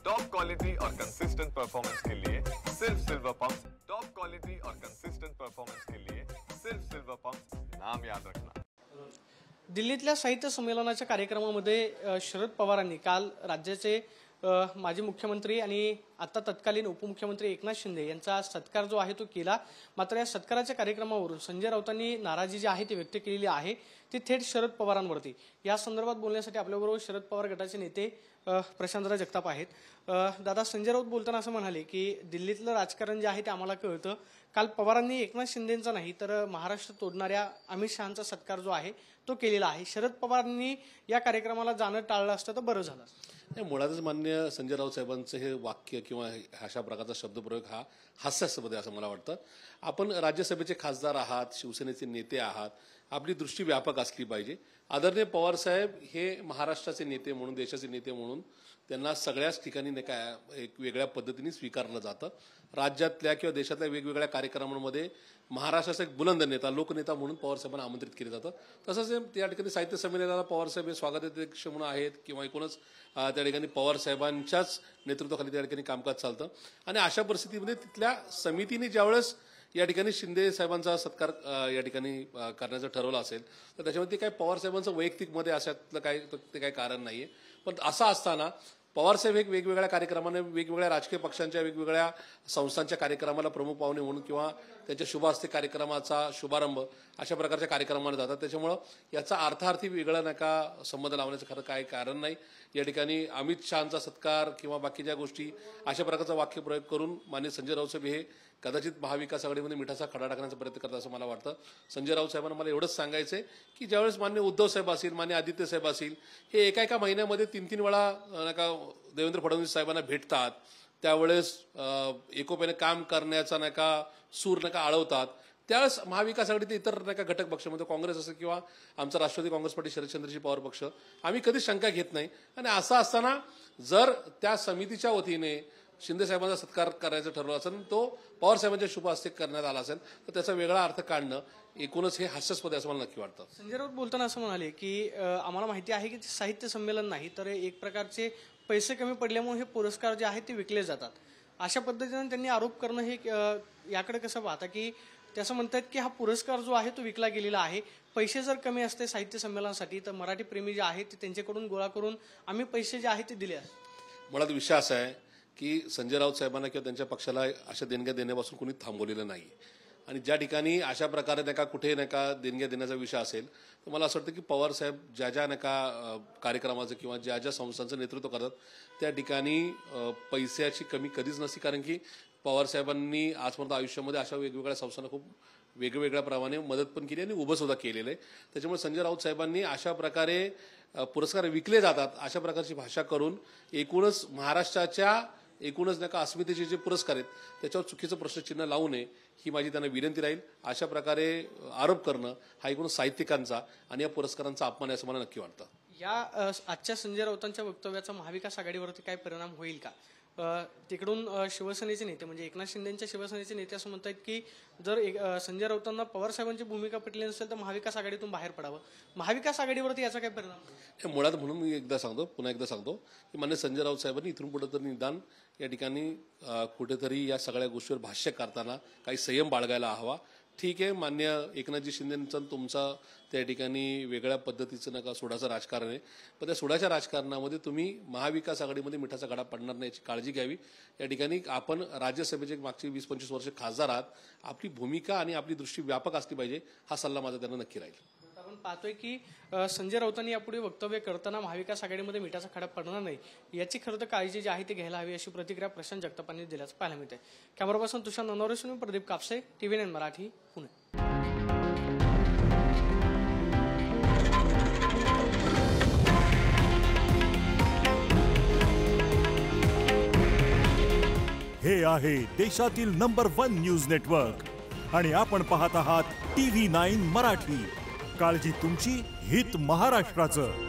Top quality और consistent performance के लिए सिर्फ सिल्वर पंप्स। टॉप क्वालिटी और कंसिस्टेंट परफॉर्मेंस के लिए सिर्फ सिल्वर पंप्स, नाम याद रखना। दिल्लीतल्या साहित्य संमेलनाच्या कार्यक्रमामध्ये शरद पवारांनी काल राज्याचे माजी मुख्यमंत्री आणि आता तत्कालीन उपमुख्यमंत्री एकनाथ शिंदे यांचा सत्कार जो आहे तो केला। मात्र या सत्काराच्या कार्यक्रमावरून संजय राऊतांनी नाराजी जी आहे ती व्यक्त केलेली आहे ती थेट शरद पवारांवरती। या संदर्भात बोलण्यासाठी आपल्याबरोबर शरद पवार गटाचे नेते प्रशांतराव जगताप आहेत। दादा, संजय राऊत बोलताना असं म्हणाले की दिल्लीतलं राजकारण जे आहे ते आम्हाला कळतं। काल पवारांनी एकनाथ शिंदेंचा नाही तर महाराष्ट्र तोडणाऱ्या अमित शहांचा सत्कार जो आहे तो केलेला आहे। शरद पवारांनी या कार्यक्रमाला जाणं टाळलं असतं तर बरं झालं असतं। मुळातच मान्य संजय राऊत साहेबांचं हे वाक्य किंवा अशा प्रकारचा शब्दप्रयोग हा हास्यास्पद आहे असं मला वाटतं। आपण राज्यसभेचे खासदार आहात, शिवसेनेचे नेते आहात, आपली दृष्टी व्यापक असली पाहिजे। आदरणीय पवार साहेब हे महाराष्ट्राचे नेते म्हणून, देशाचे नेते म्हणून त्यांना सगळ्याच ठिकाणी एक वेगळ्या पद्धतीने स्वीकारलं जातं। राज्यातल्या किंवा देशातल्या वेगवेगळ्या कार्यक्रमांमध्ये महाराष्ट्राचा एक बुलंद नेता, लोकनेता म्हणून पवार साहेबांना आमंत्रित केलं जातं। तसंच त्या ठिकाणी साहित्य संमेलनाला पवार साहेब हे स्वागताध्यक्ष म्हणून आहेत किंवा एकूणच त्या ठिकाणी पवार साहेबांच्याच नेतृत्वाखाली त्या ठिकाणी कामकाज चालतं। आणि अशा परिस्थितीमध्ये तिथल्या समितीने ज्यावेळेस या ठिकाणी शिंदे साहेबांचा सत्कार या ठिकाणी करण्याचं ठरवलं असेल तर त्याच्यामध्ये काय पवार साहेबांचं वैयक्तिक मध्ये अशातलं काय ते काही कारण नाहीये। पण असं असताना पवारसाहेब एक वेगवेगळ्या कार्यक्रमाने, वेगवेगळ्या राजकीय पक्षांच्या वेगवेगळ्या संस्थांच्या कार्यक्रमाला प्रमुख पाहुणे म्हणून किंवा त्यांच्या शुभहस्ते कार्यक्रमाचा शुभारंभ अशा प्रकारच्या कार्यक्रमाला जातात। त्याच्यामुळं याचा अर्थार्थी वेगळा नका संबंध लावण्याचं खरं काय कारण नाही। या ठिकाणी अमित शहांचा सत्कार किंवा बाकीच्या गोष्टी अशा प्रकारचा वाक्यप्रयोग करून माननीय संजय राऊत साहेब हे कदाचित महाविकास आघाडीमध्ये मिठाचा खडा टाकण्याचा प्रयत्न करतात असं मला वाटतं। संजय राऊत साहेबांना मला एवढंच सांगायचंय की ज्यावेळेस मान्य उद्धव साहेब असतील, मान्य आदित्य साहेब असतील, हे एका महिन्यामध्ये 3-3 वेळा नका देवेंद्र फडणवीस साहेबांना भेटतात, त्यावेळेस एकोप्याने काम करण्याचा नका सूर नका आळवतात, त्यावेळेस महाविकास आघाडीतील इतर नका घटक पक्षामध्ये काँग्रेस असेल किंवा आमचा राष्ट्रवादी काँग्रेस पार्टी शरदचंद्रजी पवार पक्ष आम्ही कधीच शंका घेत नाही। आणि असं असताना जर त्या समितीच्या वतीने शिंदे साहेबांचा सत्कार करायचं ठरवलं असेल, तो पवार साहेबांच्या शुभ हस्ते करण्यात आला असेल तर त्याचा वेगळा अर्थ काढणं एकूणच हे हास्यास्पद आहे असं मला नक्की वाटतं। संजय राऊत बोलताना असं म्हणाले की आम्हाला माहिती आहे की साहित्य संमेलन नाही तर एक प्रकारचे पैसे कमी पडल्यामुळे हे पुरस्कार जे आहेत ते विकले जातात। अशा पद्धतीने त्यांनी आरोप करणं हे याकडे कसं पाहता की त्याचं म्हणतात की हा पुरस्कार जो आहे तो विकला गेलेला आहे। पैसे जर कमी असते साहित्य संमेलनासाठी तर मराठी प्रेमी जे आहेत ते त्यांच्याकडून गोळा करून आम्ही पैसे जे आहेत ते दिले असते। मुळात विषय असा आहे की संजय राऊत साहेबांना किंवा त्यांच्या पक्षाला अशा देणग्या देण्यापासून कोणी थांबवलेलं नाही। आणि ज्या ठिकाणी अशा प्रकारे नका कुठे नका देणग्या देण्याचा विषय असेल तर मला असं वाटतं की पवार साहेब ज्या नका कार्यक्रमाचं किंवा ज्या संस्थांचं नेतृत्व करतात त्या ठिकाणी पैशाची कमी कधीच नसते। कारण की पवार साहेबांनी आजपर्यंत आयुष्यामध्ये अशा वेगवेगळ्या संस्थांना खूप वेगवेगळ्या प्रमाणे मदत पण केली आणि उभं सुद्धा केलेलं आहे। त्याच्यामुळे संजय राऊत साहेबांनी अशा प्रकारे पुरस्कार विकले जातात अशा प्रकारची भाषा करून एकूणच महाराष्ट्राच्या एकूणच नका अस्मितेचे जे पुरस्कार आहेत त्याच्यावर चुकीचं प्रश्नचिन्ह लावू नये ही माझी त्यांना विनंती राहील। अशा प्रकारे आरोप करणं हा एकूण साहित्यिकांचा आणि या पुरस्कारांचा अपमान आहे असं मला नक्की वाटतं। या आजच्या संजय राऊतांच्या वक्तव्याचा महाविकास आघाडीवरती काय परिणाम होईल का? तिकडून शिवसेनेचे नेते म्हणजे एकनाथ शिंदेच्या शिवसेनेचे नेते असं म्हणतात की जर संजय राऊतांना पवार साहेबांची भूमिका पटली नसेल तर महाविकास आघाडीतून बाहेर पडावं। महाविकास आघाडीवरती याचा काय परिणाम होईल? मुळात म्हणून मी पुन्हा एकदा सांगतो की मान्य संजय राऊत साहेबांनी इथून पुढे तर निदान या ठिकाणी कुठेतरी या सगळ्या गोष्टीवर भाष्य करताना काही संयम बाळगायला हवा। ठीक आहे, मान्य एकनाथजी शिंदेंचं तुमचा त्या ठिकाणी वेगळ्या पद्धतीचं नका सोडाचं राजकारण आहे, पण त्या सोडाच्या राजकारणामध्ये तुम्ही महाविकास आघाडीमध्ये मिठाचा खडा पडणार नाही याची काळजी घ्यावी। या ठिकाणी आपण राज्यसभेचे मागची 20-25 वर्ष खासदार आहात, आपली भूमिका आणि आपली दृष्टी व्यापक असली पाहिजे हा सल्ला माझा त्यांना नक्की राहील। आपण पाहतोय की संजय राऊतांनी यापुढे वक्तव्य करताना महाविकास आघाडीमध्ये मिठाचा खडा पडणार नाही याची खरं तर काळजी जी आहे ती घ्यायला हवी अशी प्रतिक्रिया प्रशांत जगतापांनी दिल्याचं पाहायला मिळते। कॅमेरा पर्सन तुषार ननवरेसह मी प्रदीप कापसे, TV9 मराठी, पुणे। हे आहे देशातील नंबर 1 न्यूज नेटवर्क आणि आपण पाहत आहात TV9 मराठी। काळजी तुमची, हित महाराष्ट्राचं।